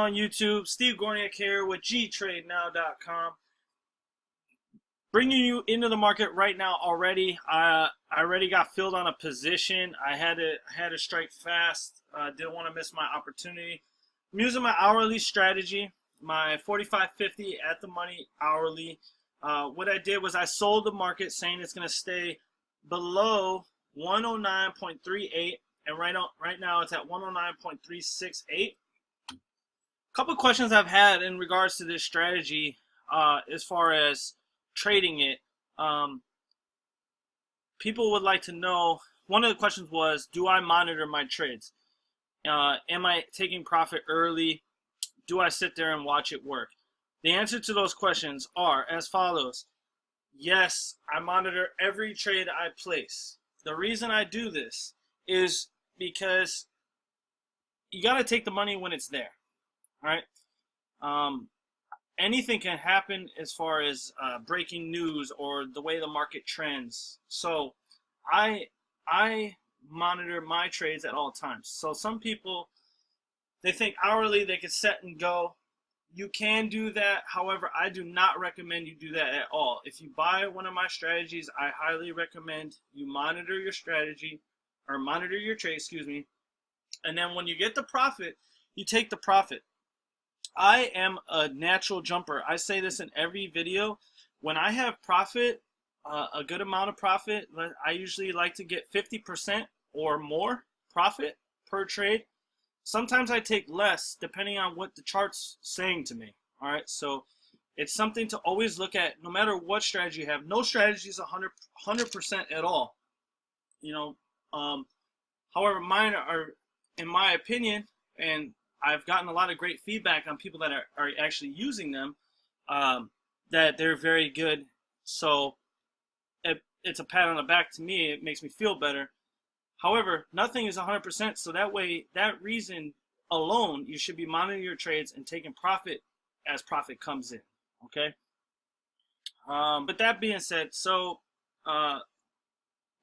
on YouTube? Steve Gorniak here with GTradeNow.com. Bringing you into the market right now already. I already got filled on a position. I had to strike fast. Didn't want to miss my opportunity. I'm using my hourly strategy, my 45.50 at the money hourly. What I did was I sold the market saying it's going to stay below 109.38, and right now it's at 109.368. A couple questions I've had in regards to this strategy as far as trading it. People would like to know, one of the questions was, do I monitor my trades? Am I taking profit early? Do I sit there and watch it work? The answer to those questions are as follows. Yes, I monitor every trade I place. The reason I do this is because you got to take the money when it's there, right? Anything can happen as far as breaking news or the way the market trends. So I monitor my trades at all times. So some people, they think hourly they could set and go. You can do that. However, I do not recommend you do that at all. If you buy one of my strategies, I highly recommend you monitor your strategy, or monitor your trade, excuse me. And then when you get the profit, you take the profit. I am a natural jumper. I say this in every video. When I have profit, a good amount of profit, I usually like to get 50% or more profit per trade. Sometimes I take less depending on what the chart's saying to me. All right, so it's something to always look at no matter what strategy you have. No strategy is 100% at all. You know, however, mine are, in my opinion, and I've gotten a lot of great feedback on people that are actually using them, that they're very good. So it's a pat on the back to me. It makes me feel better. However, nothing is 100%, so that reason alone, you should be monitoring your trades and taking profit as profit comes in, okay? But that being said, so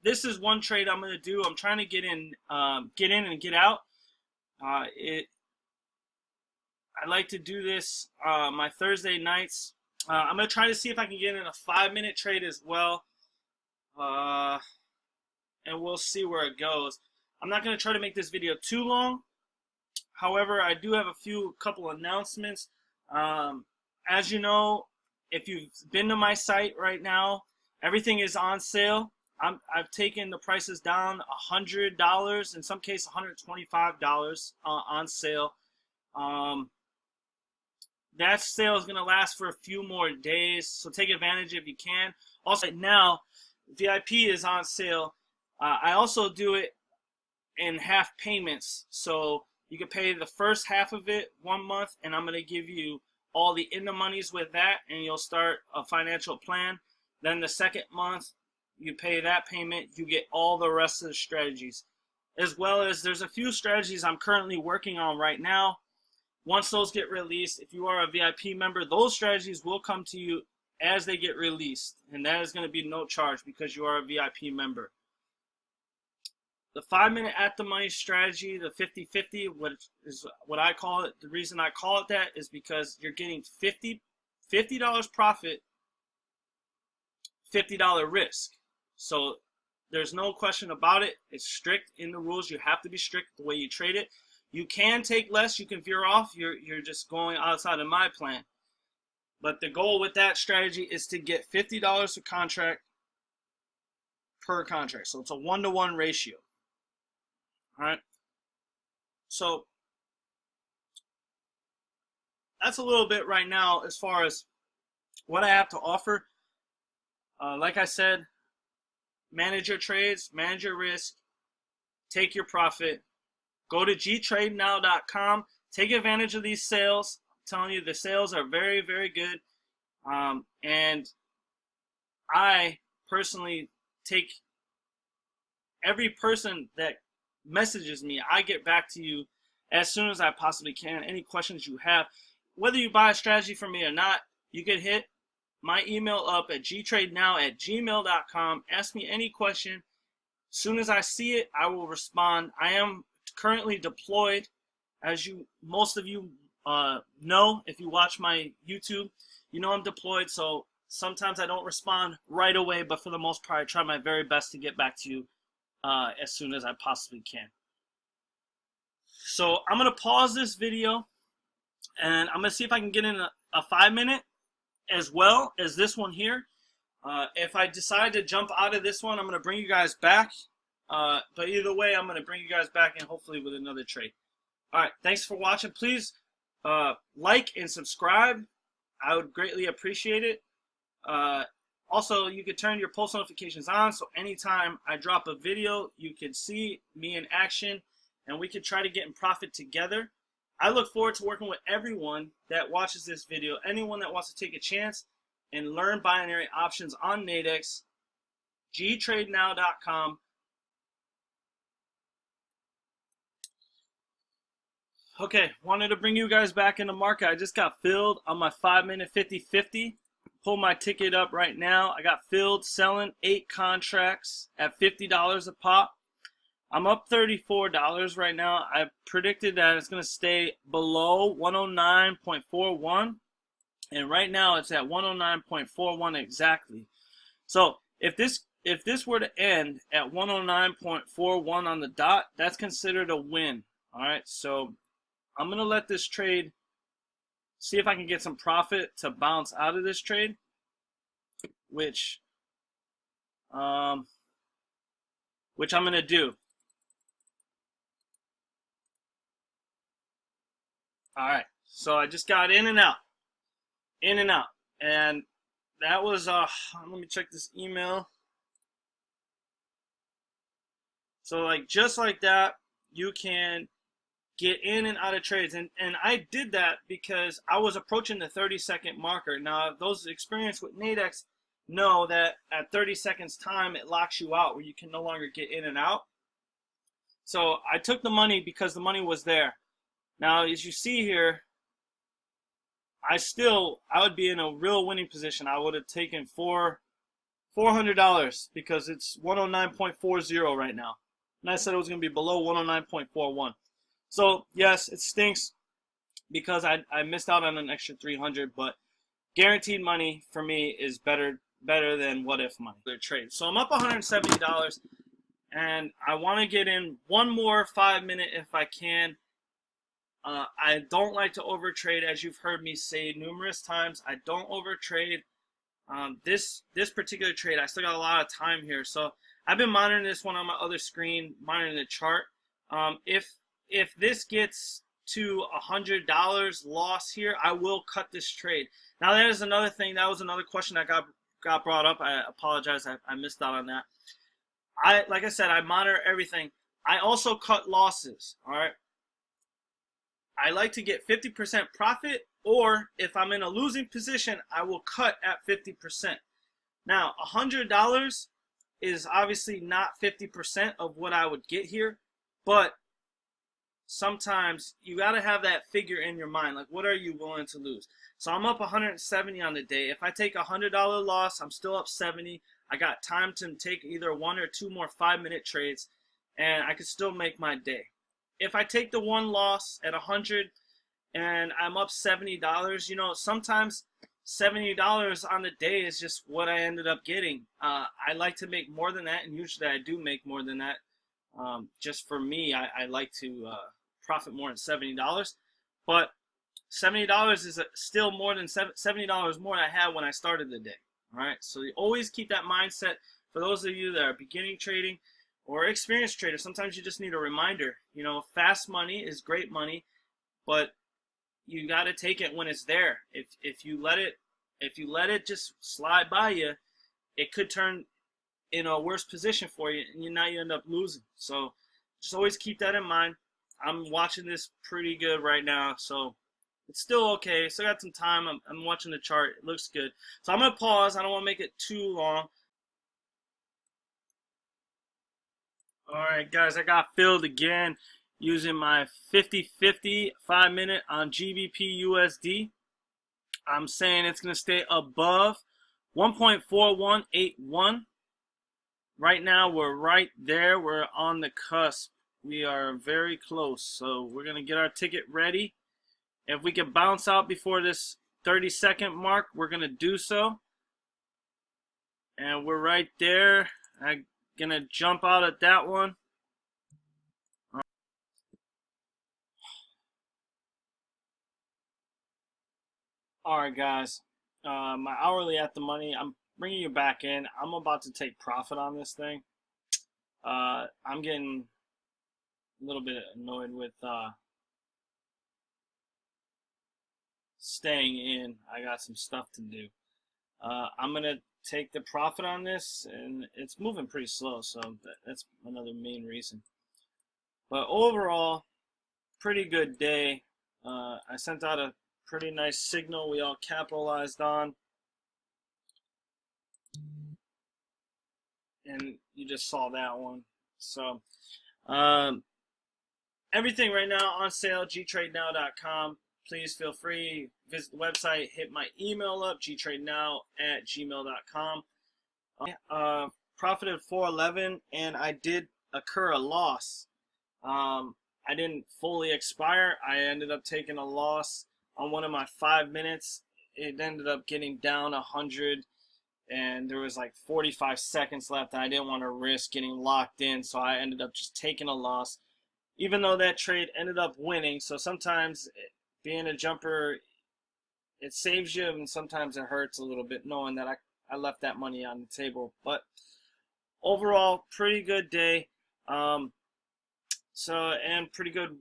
this is one trade I'm going to do. I'm trying to get in and get out. I like to do this my Thursday nights. I'm going to try to see if I can get in a 5-minute trade as well. And we'll see where it goes. I'm not going to try to make this video too long. However, I do have a couple announcements. As you know, if you've been to my site right now, everything is on sale. I've taken the prices down $100, in some cases $125 on sale. That sale is going to last for a few more days, so take advantage if you can. Also, right now, VIP is on sale. I also do it in half payments, so you can pay the first half of it 1 month, and I'm going to give you all the in-the-monies with that, and you'll start a financial plan. Then the second month, you pay that payment, you get all the rest of the strategies. As well as there's a few strategies I'm currently working on right now. Once those get released, if you are a VIP member, those strategies will come to you as they get released, and that is going to be no charge because you are a VIP member. The 5-minute at the money strategy, the 50-50, which is what I call it. The reason I call it that is because you're getting $50 profit, $50 risk. So there's no question about it. It's strict in the rules. You have to be strict the way you trade it. You can take less. You can veer off. You're just going outside of my plan. But the goal with that strategy is to get $50 a contract per contract. So it's a 1-to-1 ratio. All right. So that's a little bit right now as far as what I have to offer. Like I said, manage your trades, manage your risk, take your profit. Go to GTradeNow.com. Take advantage of these sales. I'm telling you, the sales are very, very good. And I personally take every person that messages me, I get back to you as soon as I possibly can. Any questions you have, whether you buy a strategy from me or not, you can hit my email up at gtradenow@gmail.com. Ask me any question. As soon as I see it, I will respond. I am currently deployed, as most of you know, if you watch my YouTube, you know I'm deployed, so sometimes I don't respond right away, but for the most part, I try my very best to get back to you as soon as I possibly can. So I'm going to pause this video, and I'm going to see if I can get in a 5-minute as well as this one here. If I decide to jump out of this one, I'm going to bring you guys back. But either way, I'm going to bring you guys back and hopefully with another trade. All right, thanks for watching. Please like and subscribe. I would greatly appreciate it. Also, you could turn your post notifications on, so anytime I drop a video, you can see me in action, and we can try to get in profit together. I look forward to working with everyone that watches this video, anyone that wants to take a chance and learn binary options on Nadex, gtradenow.com. Okay, wanted to bring you guys back in the market. I just got filled on my 5-minute 50-50. Pull my ticket up right now. I got filled selling 8 contracts at $50 a pop. I'm up $34 right now. I predicted that it's going to stay below 109.41. And right now it's at 109.41 exactly. So if this were to end at 109.41 on the dot, that's considered a win. All right, so I'm going to let this trade, see if I can get some profit to bounce out of this trade, which I'm going to do. All right, so I just got in and out, and that was let me check this email. So like just like that, you can get in and out of trades, and I did that because I was approaching the 30-second marker. Now, those experienced with Nadex know that at 30 seconds time, it locks you out where you can no longer get in and out. So I took the money because the money was there. Now, as you see here, I would be in a real winning position. I would have taken $400 because it's 109.40 right now. And I said it was going to be below 109.41. So, yes, it stinks because I missed out on an extra 300, but guaranteed money for me is better than what if money. Trade. So I'm up $170, and I want to get in one more 5-minute if I can. I don't like to overtrade, as you've heard me say numerous times. I don't overtrade. This particular trade, I still got a lot of time here, so I've been monitoring this one on my other screen, monitoring the chart. If this gets to $100 loss here, I will cut this trade. Now, that is another thing. That was another question that got brought up. I apologize. I missed out on that. Like I said, I monitor everything. I also cut losses. All right. I like to get 50% profit, or if I'm in a losing position, I will cut at 50%. Now, $100 is obviously not 50% of what I would get here, but sometimes you got to have that figure in your mind. Like, what are you willing to lose? So I'm up 170 on the day. If I take a $100 loss, I'm still up 70. I got time to take either 1 or 2 more 5-minute trades, and I could still make my day. If I take the one loss at 100 and I'm up $70, you know, sometimes $70 on the day is just what I ended up getting. I like to make more than that, and usually I do make more than that. Just for me, I like to profit more than $70, but $70 is still more than $70 more than I had when I started the day. All right, so you always keep that mindset. For those of you that are beginning trading or experienced traders, sometimes you just need a reminder. You know, fast money is great money, but you got to take it when it's there. If you let it just slide by you, it could turn in a worse position for you, and now you end up losing. So just always keep that in mind. I'm watching this pretty good right now, so it's still okay. Still got some time. I'm watching the chart. It looks good. So I'm going to pause. I don't want to make it too long. All right, guys, I got filled again using my 50-50 5-minute on GBP USD. I'm saying it's going to stay above 1.4181. Right now, we're right there. We're on the cusp. We are very close. So we're going to get our ticket ready. If we can bounce out before this 30-second mark, we're going to do so. And we're right there. I'm going to jump out at that one. Alright, guys. My hourly at the money, I'm bringing you back in. I'm about to take profit on this thing. I'm getting a little bit annoyed with staying in. I got some stuff to do. I'm going to take the profit on this, and it's moving pretty slow, so that's another main reason. But overall, pretty good day. I sent out a pretty nice signal we all capitalized on. And you just saw that one. So, everything right now on sale, gtradenow.com. Please feel free, visit the website, hit my email up, gtradenow@gmail.com. Profited 411, and I did incur a loss. I didn't fully expire. I ended up taking a loss on one of my 5 minutes. It ended up getting down 100, and there was like 45 seconds left, and I didn't want to risk getting locked in, so I ended up just taking a loss, even though that trade ended up winning. So sometimes being a jumper, it saves you, and sometimes it hurts a little bit knowing that I left that money on the table. But overall, pretty good day. And pretty good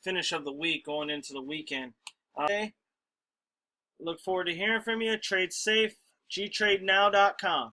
finish of the week going into the weekend. Look forward to hearing from you. Trade safe. gtradenow.com.